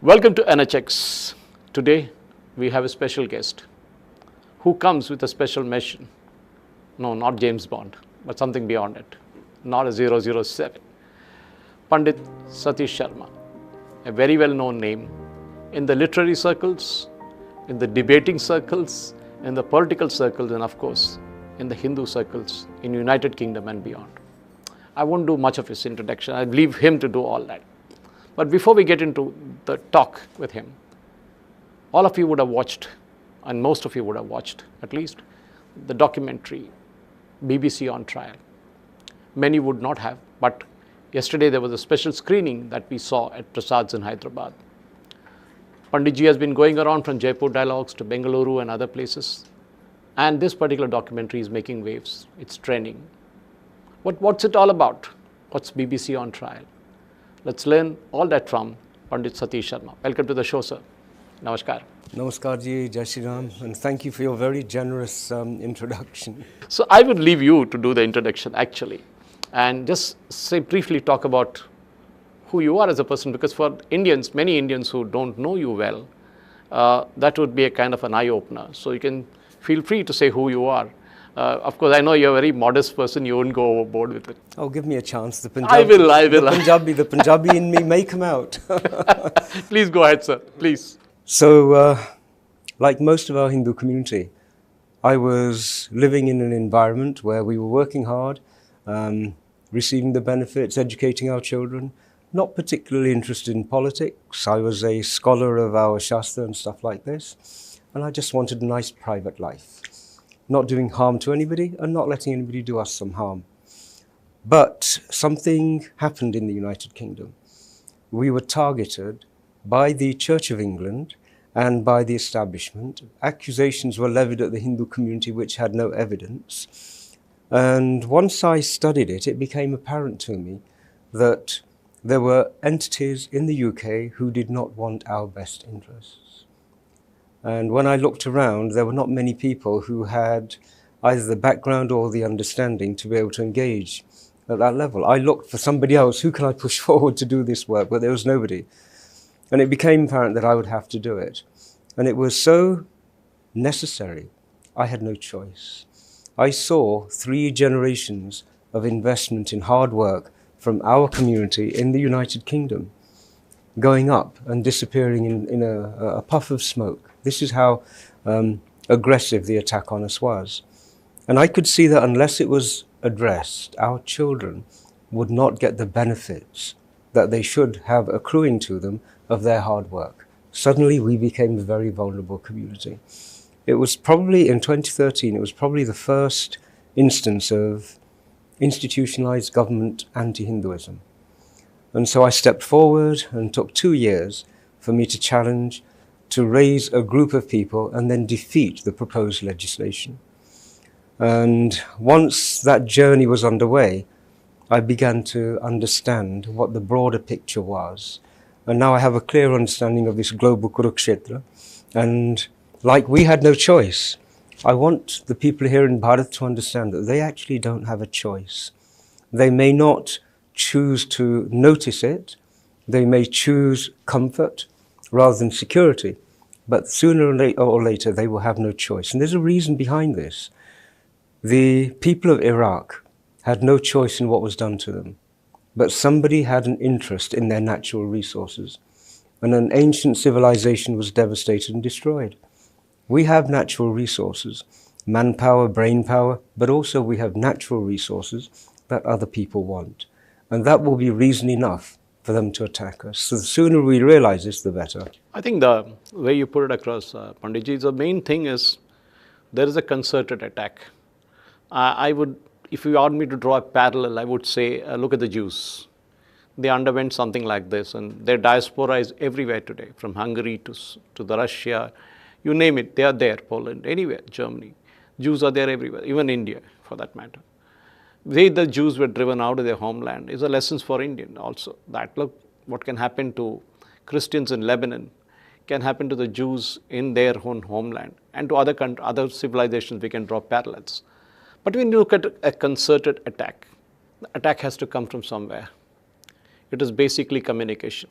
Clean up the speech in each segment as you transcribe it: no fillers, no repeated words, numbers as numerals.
Welcome to NHX. Today we have a special guest who comes with a special mission. No, not James Bond, but something beyond it. Not a 007. Pandit Satish Sharma, a very well-known name in the literary circles, in the debating circles, in the political circles, and of course, in the Hindu circles in United Kingdom and beyond. I won't do much of his introduction. I'll leave him to do all that. But before we get into the talk with him, all of you would have watched, and most of you would have watched at least, the documentary BBC on Trial. Many would not have, but yesterday there was a special screening that we saw at Prasad's in Hyderabad. Panditji has been going around from Jaipur Dialogues to Bengaluru and other places, and this particular documentary is making waves. It's trending. What's it all about? What's BBC on Trial? Let's learn all that from Pandit Satish Sharma. Welcome to the show, sir. Namaskar. Namaskar ji, Jai Shri Ram, and thank you for your very generous introduction. So I would leave you to do the introduction actually, and just briefly talk about who you are as a person, because for Indians, many Indians who don't know you well, that would be a kind of an eye-opener. So you can feel free to say who you are. Of course, I know you're a very modest person. You won't go overboard with it. Oh, give me a chance. The I will. The Punjabi in me may come out. Please go ahead, sir. Please. So, like most of our Hindu community, I was living in an environment where we were working hard, receiving the benefits, educating our children, not particularly interested in politics. I was a scholar of our Shastra and stuff like this, and I just wanted a nice private life. Not doing harm to anybody and not letting anybody do us some harm. But something happened in the United Kingdom. We were targeted by the Church of England and by the establishment. Accusations were levied at the Hindu community which had no evidence. And once I studied it, it became apparent to me that there were entities in the UK who did not want our best interests. And when I looked around, there were not many people who had either the background or the understanding to be able to engage at that level. I looked for somebody else. Who can I push forward to do this work? But there was nobody. And it became apparent that I would have to do it. And it was so necessary. I had no choice. I saw 3 generations of investment in hard work from our community in the United Kingdom going up and disappearing in a puff of smoke. This is how aggressive the attack on us was. And I could see that unless it was addressed, our children would not get the benefits that they should have accruing to them of their hard work. Suddenly we became a very vulnerable community. It was probably in 2013, it was probably the first instance of institutionalized government anti-Hinduism. And so I stepped forward and took 2 years for me to challenge, to raise a group of people and then defeat the proposed legislation. And once that journey was underway, I began to understand what the broader picture was. And now I have a clear understanding of this global Kurukshetra. And like we had no choice, I want the people here in Bharat to understand that they actually don't have a choice. They may not choose to notice it. They may choose comfort rather than security. But sooner or later, they will have no choice. And there's a reason behind this. The people of Iraq had no choice in what was done to them. But somebody had an interest in their natural resources. And an ancient civilization was devastated and destroyed. We have natural resources, manpower, brain power, but also we have natural resources that other people want. And that will be reason enough for them to attack us. So the sooner we realize this, the better. I think the way you put it across, Panditji, the main thing is there is a concerted attack. If you want me to draw a parallel, I would say, look at the Jews. They underwent something like this, and their diaspora is everywhere today, from Hungary to the Russia, you name it, they are there, Poland, anywhere, Germany. Jews are there everywhere, even India, for that matter. The Jews were driven out of their homeland is a lesson for Indian also. That look, what can happen to Christians in Lebanon can happen to the Jews in their own homeland, and to other civilizations we can draw parallels. But when you look at a concerted attack, the attack has to come from somewhere. It is basically communication,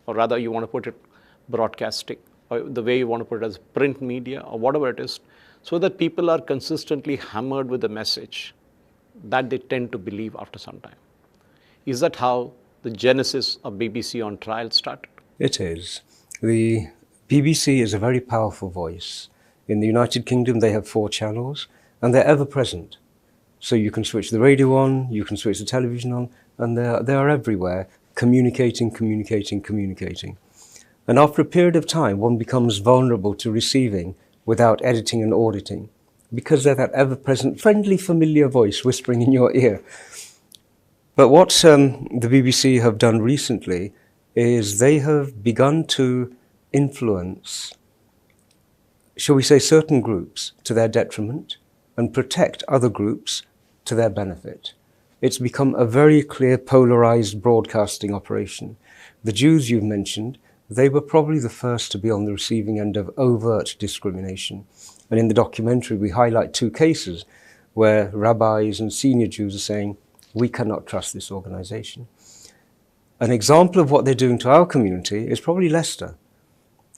or rather you want to put it broadcasting, or the way you want to put it as print media or whatever it is, so that people are consistently hammered with the message that they tend to believe after some time. Is that how the genesis of BBC on Trial started? It is. The BBC is a very powerful voice. In the United Kingdom, they have 4 channels, and they're ever present. So you can switch the radio on, you can switch the television on, and they are everywhere, communicating. And after a period of time, one becomes vulnerable to receiving without editing and auditing, because they're that ever-present, friendly, familiar voice whispering in your ear. But what the BBC have done recently is they have begun to influence, shall we say, certain groups to their detriment and protect other groups to their benefit. It's become a very clear polarized broadcasting operation. The Jews you've mentioned, they were probably the first to be on the receiving end of overt discrimination. And in the documentary, we highlight 2 cases where rabbis and senior Jews are saying, we cannot trust this organization. An example of what they're doing to our community is probably Leicester.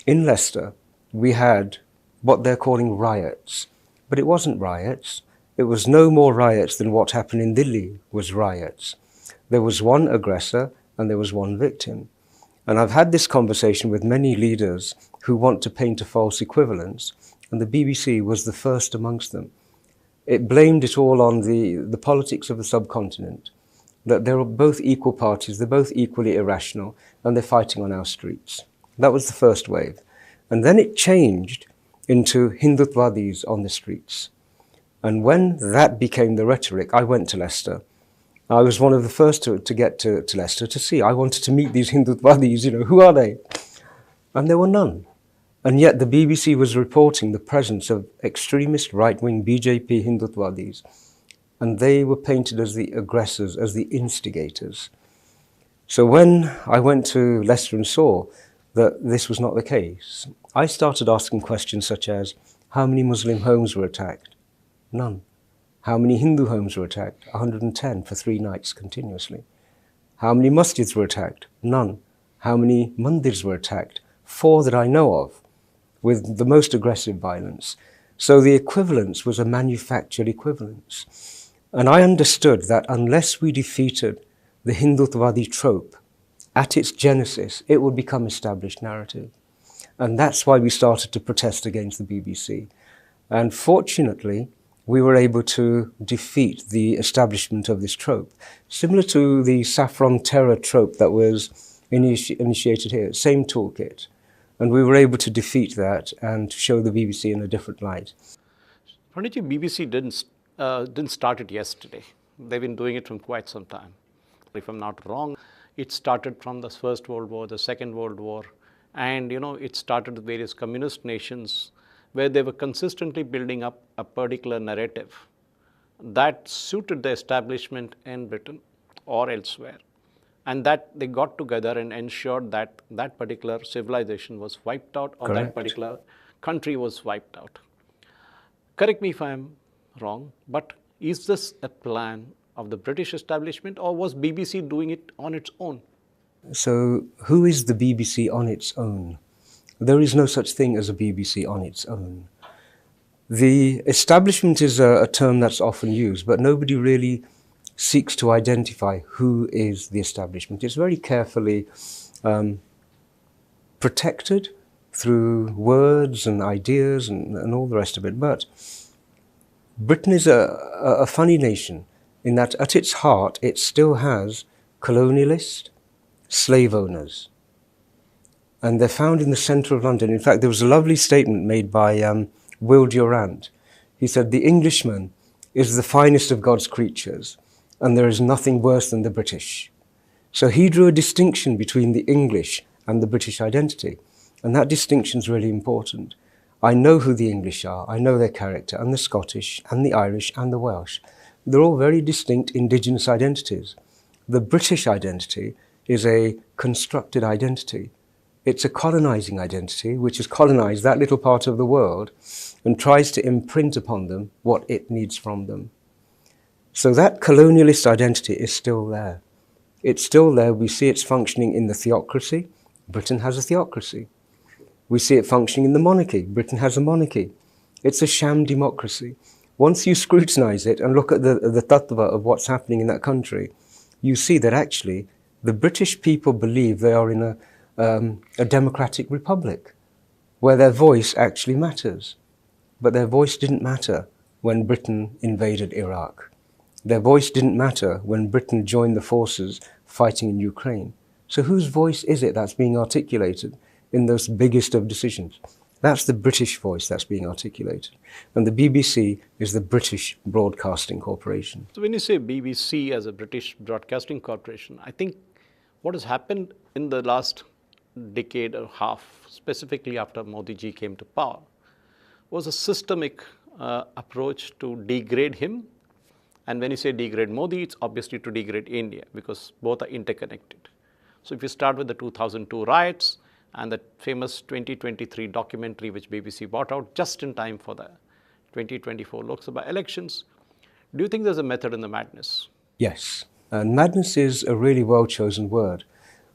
In Leicester, we had what they're calling riots, but it wasn't riots. It was no more riots than what happened in Delhi was riots. There was one aggressor and there was one victim. And I've had this conversation with many leaders who want to paint a false equivalence, and the BBC was the first amongst them. It blamed it all on the politics of the subcontinent, that they're both equal parties, they're both equally irrational, and they're fighting on our streets. That was the first wave. And then it changed into Hindutwadis on the streets. And when that became the rhetoric, I went to Leicester. I was one of the first to get to Leicester to see. I wanted to meet these Hindutwadis, who are they? And there were none. And yet the BBC was reporting the presence of extremist right-wing BJP Hindutwadis. And they were painted as the aggressors, as the instigators. So when I went to Leicester and saw that this was not the case, I started asking questions such as, how many Muslim homes were attacked? None. How many Hindu homes were attacked? 110 for 3 nights continuously. How many masjids were attacked? None. How many mandirs were attacked? 4 that I know of, with the most aggressive violence. So the equivalence was a manufactured equivalence. And I understood that unless we defeated the Hindutvadi trope at its genesis, it would become established narrative. And that's why we started to protest against the BBC. And fortunately, we were able to defeat the establishment of this trope, similar to the saffron terror trope that was initiated here, same toolkit. And we were able to defeat that and show the BBC in a different light. Panditji, BBC didn't start it yesterday. They've been doing it from quite some time. If I'm not wrong, it started from the First World War, the Second World War, and it started with various communist nations where they were consistently building up a particular narrative that suited the establishment in Britain or elsewhere, and that they got together and ensured that that particular civilization was wiped out, or Correct. that particular country was wiped out. Correct me if I'm wrong, but is this a plan of the British establishment, or was BBC doing it on its own? So who is the BBC on its own? There is no such thing as a BBC on its own. The establishment is a term that's often used, but nobody really seeks to identify who is the establishment. It's very carefully protected through words and ideas and all the rest of it. But Britain is a funny nation in that at its heart it still has colonialist slave owners. And they're found in the centre of London. In fact, there was a lovely statement made by Will Durant. He said, the Englishman is the finest of God's creatures, and there is nothing worse than the British. So he drew a distinction between the English and the British identity. And that distinction is really important. I know who the English are, I know their character, and the Scottish, and the Irish, and the Welsh. They're all very distinct indigenous identities. The British identity is a constructed identity. It's a colonizing identity which has colonized that little part of the world and tries to imprint upon them what it needs from them. So that colonialist identity is still there. It's still there. We see it's functioning in the theocracy. Britain has a theocracy. We see it functioning in the monarchy. Britain has a monarchy. It's a sham democracy. Once you scrutinize it and look at the tattva of what's happening in that country, you see that actually the British people believe they are in a democratic republic where their voice actually matters. But their voice didn't matter when Britain invaded Iraq. Their voice didn't matter when Britain joined the forces fighting in Ukraine. So whose voice is it that's being articulated in those biggest of decisions? That's the British voice that's being articulated. And the BBC is the British Broadcasting Corporation. So when you say BBC as a British Broadcasting Corporation, I think what has happened in the last decade or half, specifically after Modi ji came to power, was a systemic approach to degrade him. And when you say degrade Modi, it's obviously to degrade India because both are interconnected. So if you start with the 2002 riots and the famous 2023 documentary which BBC bought out just in time for the 2024 Lok Sabha elections, do you think there's a method in the madness? Yes, and madness is a really well-chosen word.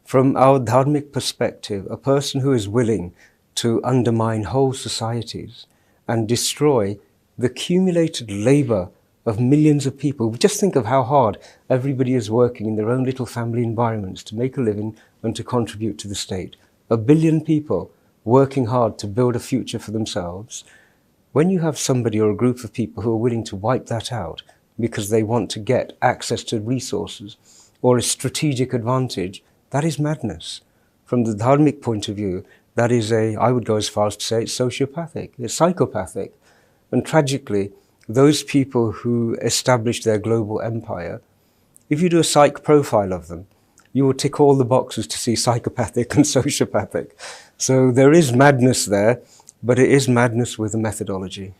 From our dharmic perspective, a person who is willing to undermine whole societies and destroy the accumulated labor of millions of people. Just think of how hard everybody is working in their own little family environments to make a living and to contribute to the state. 1 billion people working hard to build a future for themselves. When you have somebody or a group of people who are willing to wipe that out because they want to get access to resources or a strategic advantage, that is madness. From the dharmic point of view, that is I would go as far as to say it's sociopathic, it's psychopathic. And tragically, those people who establish their global empire, if you do a psych profile of them, you will tick all the boxes to see psychopathic and sociopathic. So there is madness there, but it is madness with a methodology.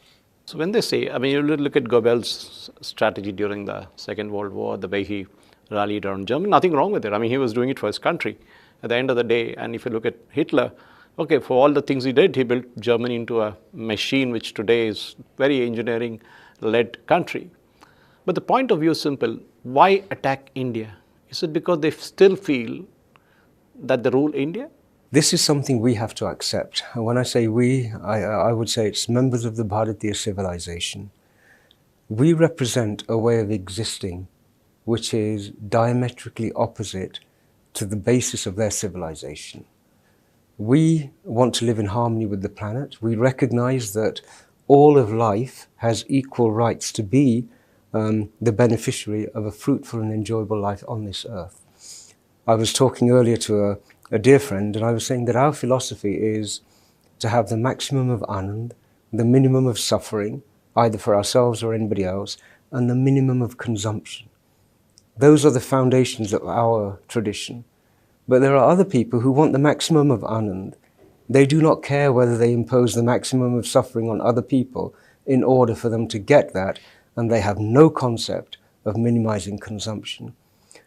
So when they say, I mean, you look at Goebbels' strategy during the Second World War, the way he rallied around Germany, nothing wrong with it. I mean, he was doing it for his country at the end of the day. And if you look at Hitler, okay, for all the things he did, he built Germany into a machine which today is very engineering-led country. But the point of view is simple. Why attack India? Is it because they still feel that they rule India? This is something we have to accept. And when I say we, I would say it's members of the Bharatiya civilization. We represent a way of existing which is diametrically opposite to the basis of their civilization. We want to live in harmony with the planet. We recognize that all of life has equal rights to be the beneficiary of a fruitful and enjoyable life on this earth. I was talking earlier to a dear friend, and I was saying that our philosophy is to have the maximum of anand, the minimum of suffering, either for ourselves or anybody else, and the minimum of consumption. Those are the foundations of our tradition. But there are other people who want the maximum of anand. They do not care whether they impose the maximum of suffering on other people in order for them to get that, and they have no concept of minimizing consumption.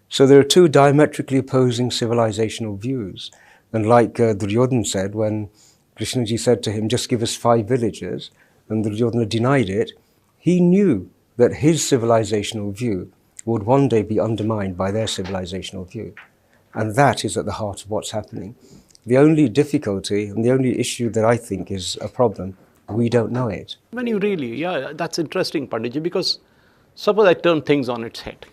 So there are two diametrically opposing civilizational views. And like Duryodhana said, when Krishnaji said to him, just give us 5 villages, and Duryodhana denied it, he knew that his civilizational view would one day be undermined by their civilizational view. And that is at the heart of what's happening. The only difficulty and the only issue that I think is a problem, we don't know it. When you really, yeah, that's interesting, Panditji, because suppose I turn things on its head.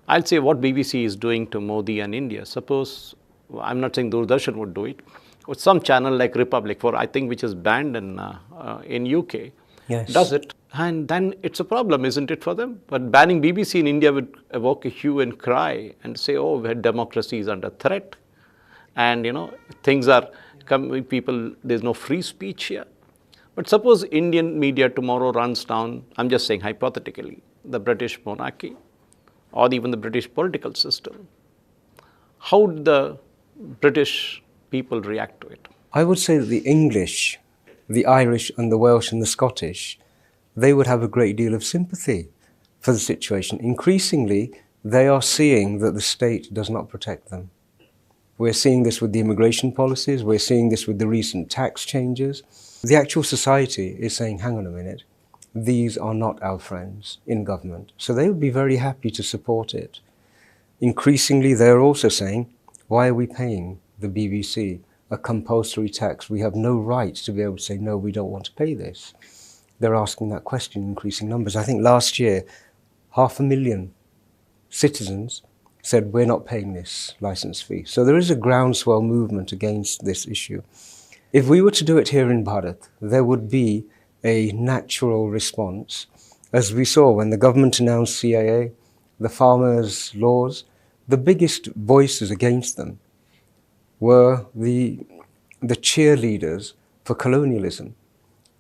I'll say what BBC is doing to Modi and India. Suppose, I'm not saying Doordarshan would do it, but some channel like Republic, for I think which is banned in UK, Yes. does it. And then it's a problem, isn't it, for them? But banning BBC in India would evoke a hue and cry and say, oh, democracy is under threat. And, you know, things are coming, people, there's no free speech here. But suppose Indian media tomorrow runs down, I'm just saying hypothetically, the British monarchy or even the British political system. How would the British people react to it? I would say that the English, the Irish and the Welsh and the Scottish, they would have a great deal of sympathy for the situation. Increasingly, they are seeing that the state does not protect them. We're seeing this with the immigration policies, we're seeing this with the recent tax changes. The actual society is saying, hang on a minute, these are not our friends in government. So they would be very happy to support it. Increasingly, they're also saying, why are we paying the BBC a compulsory tax. We have no right to be able to say, no, we don't want to pay this. They're asking that question in increasing numbers. I think last year, 500,000 citizens said, we're not paying this license fee. So there is a groundswell movement against this issue. If we were to do it here in Bharat, there would be a natural response. As we saw when the government announced CAA, the farmers' laws, the biggest voices against them were the cheerleaders for colonialism.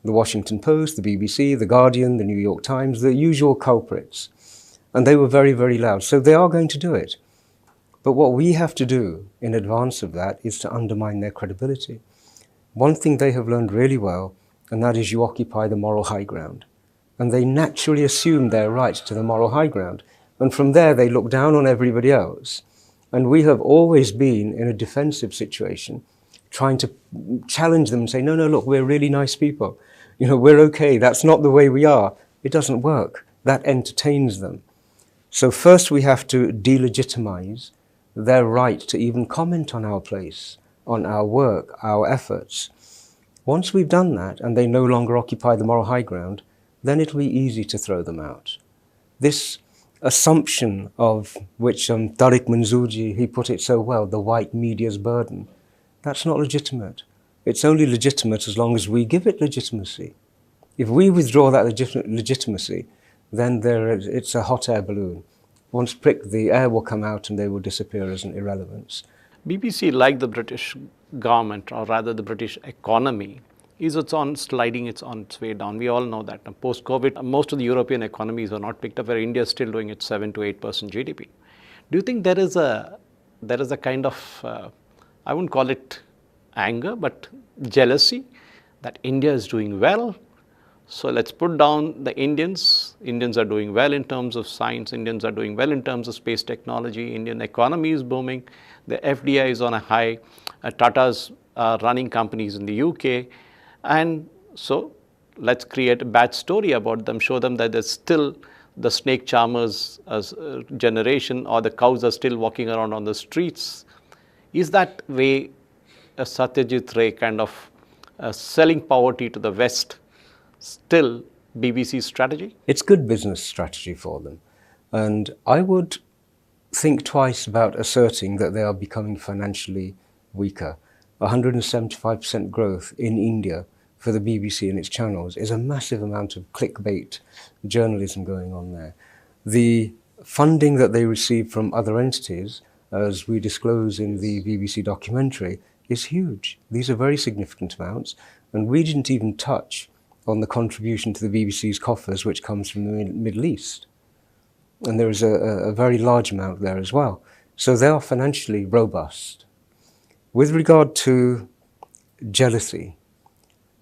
The Washington Post, the BBC, the Guardian, the New York Times, the usual culprits. And they were very, very loud. So they are going to do it. But what we have to do in advance of that is to undermine their credibility. One thing they have learned really well, and that is you occupy the moral high ground. And they naturally assume their right to the moral high ground. And from there, they look down on everybody else. And we have always been in a defensive situation, trying to challenge them and say, no, no, look, we're really nice people. You know, we're okay. That's not the way we are. It doesn't work. That entertains them. So first we have to delegitimize their right to even comment on our place, on our work, our efforts. Once we've done that and they no longer occupy the moral high ground, then it'll be easy to throw them out. This assumption of which Tariq Manzoorji, he put it so well, the white media's burden, that's not legitimate. It's only legitimate as long as we give it legitimacy. If we withdraw that legitimacy, then it's a hot air balloon. Once pricked, the air will come out and they will disappear as an irrelevance. BBC, like the British government, or rather the British economy, is sliding its way down. We all know that. Post-COVID, most of the European economies are not picked up, where India is still doing its 7 to 8% GDP. Do you think there is a kind of, I wouldn't call it anger, but jealousy that India is doing well? So let's put down the Indians. Indians are doing well in terms of science. Indians are doing well in terms of space technology. Indian economy is booming. The FDI is on a high. Tata's running companies in the UK. And so let's create a bad story about them, show them that there's still the snake charmers generation, or the cows are still walking around on the streets. Is that way a Satyajit Ray kind of selling poverty to the West still BBC's strategy? It's good business strategy for them. And I would think twice about asserting that they are becoming financially weaker. 175% growth in India for the BBC and its channels is a massive amount of clickbait journalism going on there. The funding that they receive from other entities, as we disclose in the BBC documentary, is huge. These are very significant amounts, and we didn't even touch on the contribution to the BBC's coffers, which comes from the Middle East. And there is a very large amount there as well. So they are financially robust. With regard to jealousy,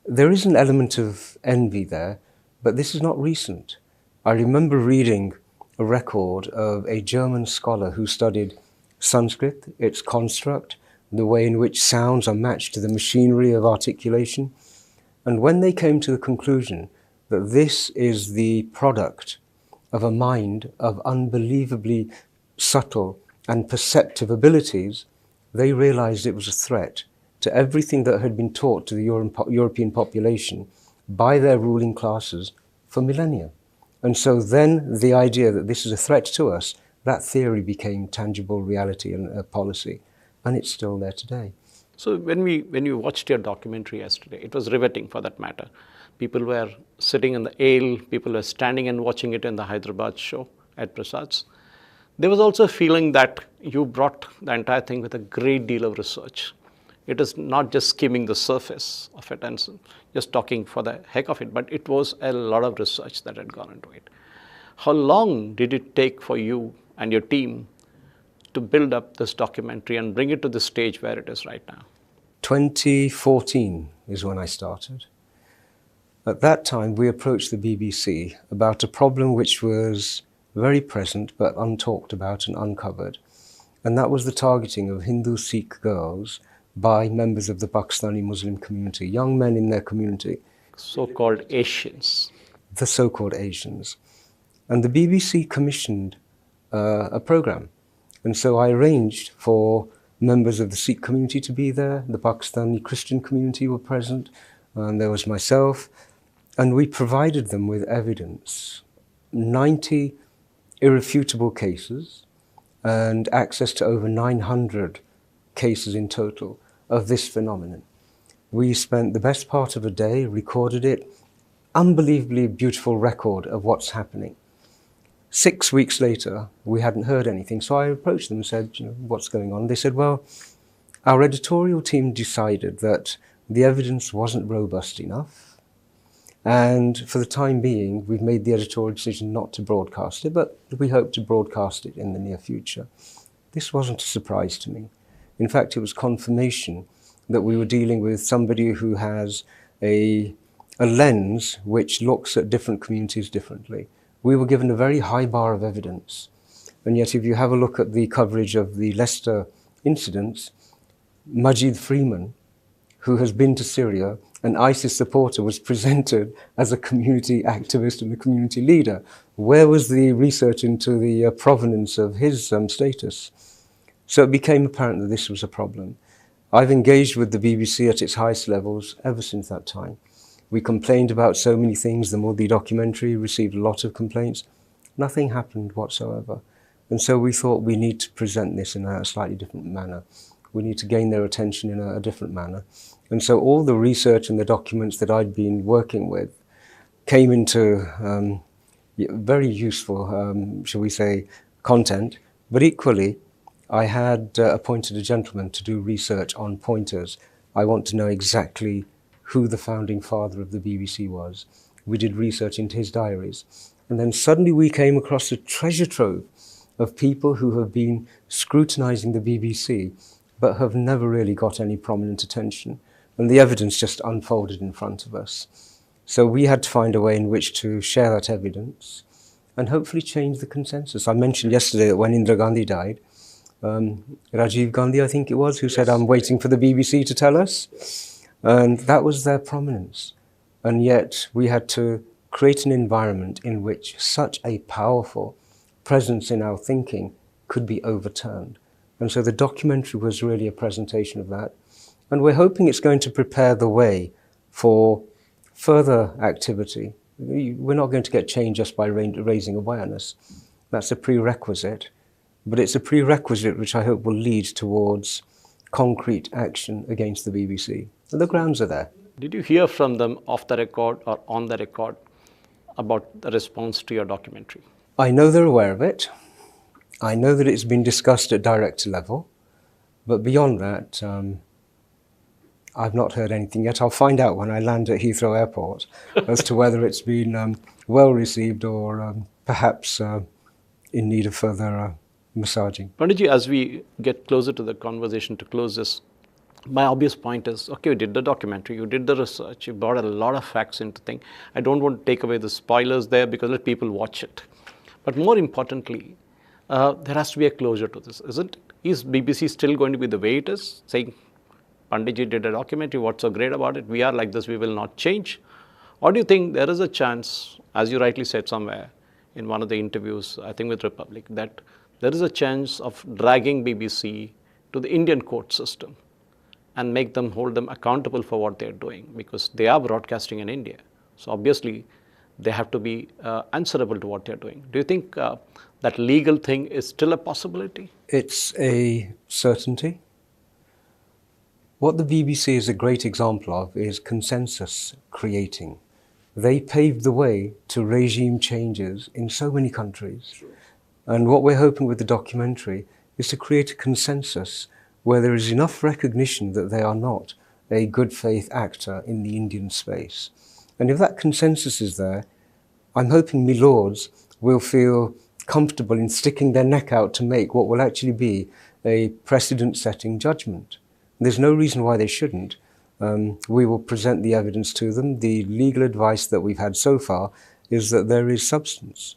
there is an element of envy there, but this is not recent. I remember reading a record of a German scholar who studied Sanskrit, its construct, the way in which sounds are matched to the machinery of articulation. And when they came to the conclusion that this is the product of a mind of unbelievably subtle and perceptive abilities, they realized it was a threat to everything that had been taught to the European population by their ruling classes for millennia. And so then the idea that this is a threat to us, that theory became tangible reality and policy. And it's still there today. So when you watched your documentary yesterday, it was riveting for that matter. People were sitting in the ale, people were standing and watching it in the Hyderabad show at Prasad's. There was also a feeling that you brought the entire thing with a great deal of research. It is not just skimming the surface of it and just talking for the heck of it, but it was a lot of research that had gone into it. How long did it take for you and your team to build up this documentary and bring it to the stage where it is right now? 2014 is when I started. At that time, we approached the BBC about a problem which was very present but untalked about and uncovered, and that was the targeting of Hindu Sikh girls by members of the Pakistani Muslim community, young men in their community. So-called Asians. The so-called Asians. And the BBC commissioned a program. And so I arranged for members of the Sikh community to be there. The Pakistani Christian community were present. There was myself. And we provided them with evidence, 90 irrefutable cases and access to over 900 cases in total of this phenomenon. We spent the best part of a day, recorded it, unbelievably beautiful record of what's happening. 6 weeks later, we hadn't heard anything, so I approached them and said, what's going on? They said, well, our editorial team decided that the evidence wasn't robust enough, and for the time being, we've made the editorial decision not to broadcast it, but we hope to broadcast it in the near future. This wasn't a surprise to me. In fact, it was confirmation that we were dealing with somebody who has a lens which looks at different communities differently. We were given a very high bar of evidence. And yet, if you have a look at the coverage of the Leicester incidents, Majid Freeman, who has been to Syria, an ISIS supporter, was presented as a community activist and a community leader. Where was the research into the provenance of his status? So it became apparent that this was a problem. I've engaged with the BBC at its highest levels ever since that time. We complained about so many things. The Modi documentary received a lot of complaints. Nothing happened whatsoever. And so we thought we need to present this in a slightly different manner. We need to gain their attention in a different manner. And so all the research and the documents that I'd been working with came into very useful, shall we say, content. But equally, I had appointed a gentleman to do research on pointers. I want to know exactly who the founding father of the BBC was. We did research into his diaries. And then suddenly we came across a treasure trove of people who have been scrutinizing the BBC, but have never really got any prominent attention. And the evidence just unfolded in front of us. So we had to find a way in which to share that evidence and hopefully change the consensus. I mentioned yesterday that when Indira Gandhi died, Rajiv Gandhi, I think it was, who said, I'm waiting for the BBC to tell us. And that was their prominence. And yet we had to create an environment in which such a powerful presence in our thinking could be overturned. And so the documentary was really a presentation of that. And we're hoping it's going to prepare the way for further activity. We're not going to get change just by raising awareness. That's a prerequisite. But it's a prerequisite which I hope will lead towards concrete action against the BBC. And the grounds are there. Did you hear from them off the record or on the record about the response to your documentary? I know they're aware of it. I know that it's been discussed at director level. But beyond that, I've not heard anything yet. I'll find out when I land at Heathrow Airport as to whether it's been well received or perhaps in need of further massaging. Panditji, as we get closer to the conversation to close this, my obvious point is, okay, you did the documentary, you did the research, you brought a lot of facts into thing. I don't want to take away the spoilers there because let people watch it. But more importantly, there has to be a closure to this, isn't it? Is BBC still going to be the way it is, saying, Panditji did a documentary, what's so great about it? We are like this, we will not change. Or do you think there is a chance, as you rightly said somewhere in one of the interviews, I think with Republic, that there is a chance of dragging BBC to the Indian court system and make them, hold them accountable for what they're doing, because they are broadcasting in India. So obviously, they have to be answerable to what they're doing. Do you think that legal thing is still a possibility? It's a certainty. What the BBC is a great example of is consensus creating. They paved the way to regime changes in so many countries. Sure. And what we're hoping with the documentary is to create a consensus where there is enough recognition that they are not a good faith actor in the Indian space. And if that consensus is there, I'm hoping my lords will feel comfortable in sticking their neck out to make what will actually be a precedent-setting judgment. There's no reason why they shouldn't. We will present the evidence to them. The legal advice that we've had so far is that there is substance,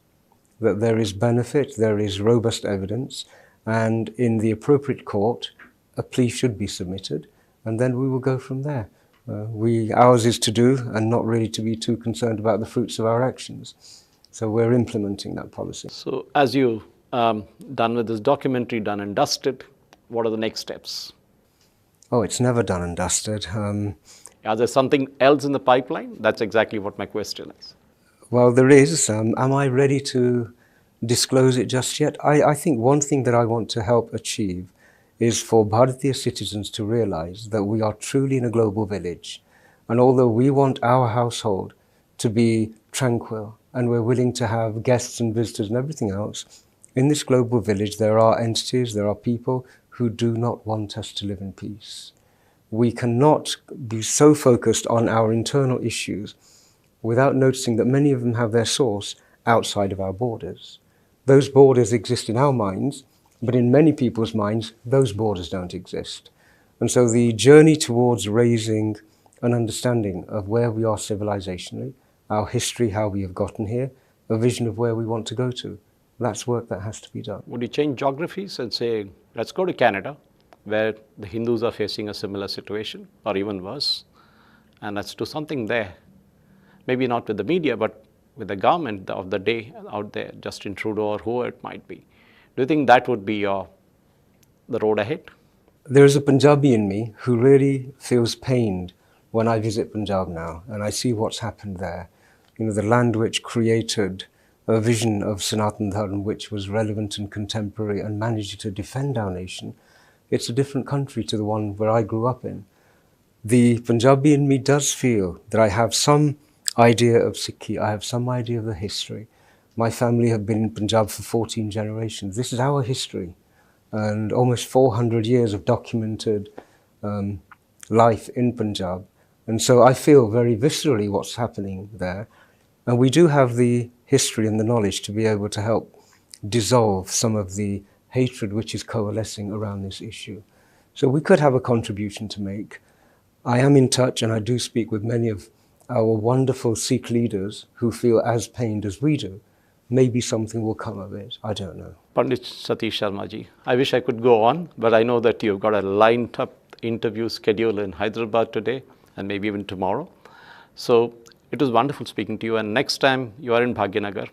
that there is benefit, there is robust evidence, and in the appropriate court, a plea should be submitted, and then we will go from there. Ours is to do and not really to be too concerned about the fruits of our actions. So we're implementing that policy. So as you done with this documentary, done and dusted, what are the next steps? Oh, it's never done and dusted. Is there something else in the pipeline? That's exactly what my question is. Well, there is. Am I ready to disclose it just yet? I think one thing that I want to help achieve is for Bharatiya citizens to realize that we are truly in a global village. And although we want our household to be tranquil and we're willing to have guests and visitors and everything else, in this global village there are entities, there are people who do not want us to live in peace. We cannot be so focused on our internal issues without noticing that many of them have their source outside of our borders. Those borders exist in our minds, but in many people's minds, those borders don't exist. And so the journey towards raising an understanding of where we are civilizationally, our history, how we have gotten here, a vision of where we want to go to, that's work that has to be done. Would you change geographies and say, let's go to Canada, where the Hindus are facing a similar situation, or even worse, and let's do something there? Maybe not with the media, but with the government of the day out there, Justin Trudeau or whoever it might be. Do you think that would be the road ahead? There is a Punjabi in me who really feels pained when I visit Punjab now and I see what's happened there. You know, the land which created a vision of Sanatan Dharma which was relevant and contemporary and managed to defend our nation. It's a different country to the one where I grew up in. The Punjabi in me does feel that I have some idea of Sikhi, I have some idea of the history. My family have been in Punjab for 14 generations. This is our history and almost 400 years of documented life in Punjab. And so I feel very viscerally what's happening there. And we do have the history and the knowledge to be able to help dissolve some of the hatred which is coalescing around this issue. So we could have a contribution to make. I am in touch and I do speak with many of our wonderful Sikh leaders who feel as pained as we do. Maybe something will come of it. I don't know. Pandit Satish Sharma ji, I wish I could go on, but I know that you've got a lined up interview schedule in Hyderabad today and maybe even tomorrow. So it was wonderful speaking to you. And next time you are in Bhagyanagar,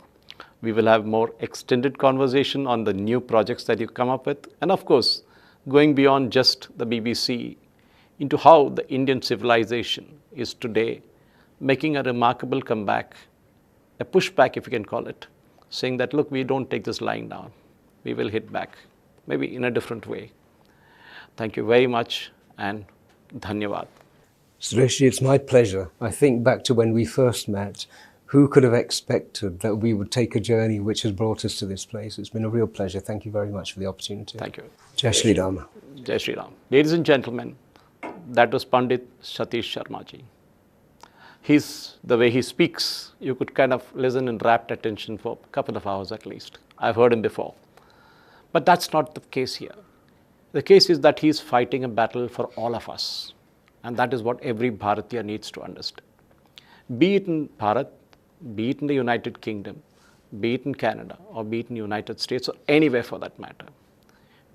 we will have more extended conversation on the new projects that you come up with. And of course, going beyond just the BBC into how the Indian civilization is today making a remarkable comeback, a pushback if you can call it, saying that, look, we don't take this lying down. We will hit back, maybe in a different way. Thank you very much and dhanyavad. Suresh, it's my pleasure. I think back to when we first met, who could have expected that we would take a journey which has brought us to this place? It's been a real pleasure. Thank you very much for the opportunity. Thank you. Jai Shri Ram. Jai Shri Ram. Ladies and gentlemen, that was Pandit Satish Sharma ji. The way he speaks, you could kind of listen in rapt attention for a couple of hours at least. I've heard him before. But that's not the case here. The case is that he's fighting a battle for all of us. And that is what every Bharatiya needs to understand. Be it in Bharat, be it in the United Kingdom, be it in Canada, or be it in the United States, or anywhere for that matter.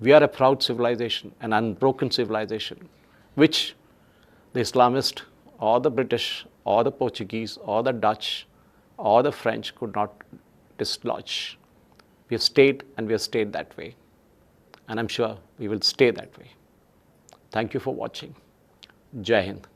We are a proud civilization, an unbroken civilization, which the Islamist or the British or the Portuguese or the Dutch or the French could not dislodge. We have stayed and we have stayed that way. And I'm sure we will stay that way. Thank you for watching. Jai Hind.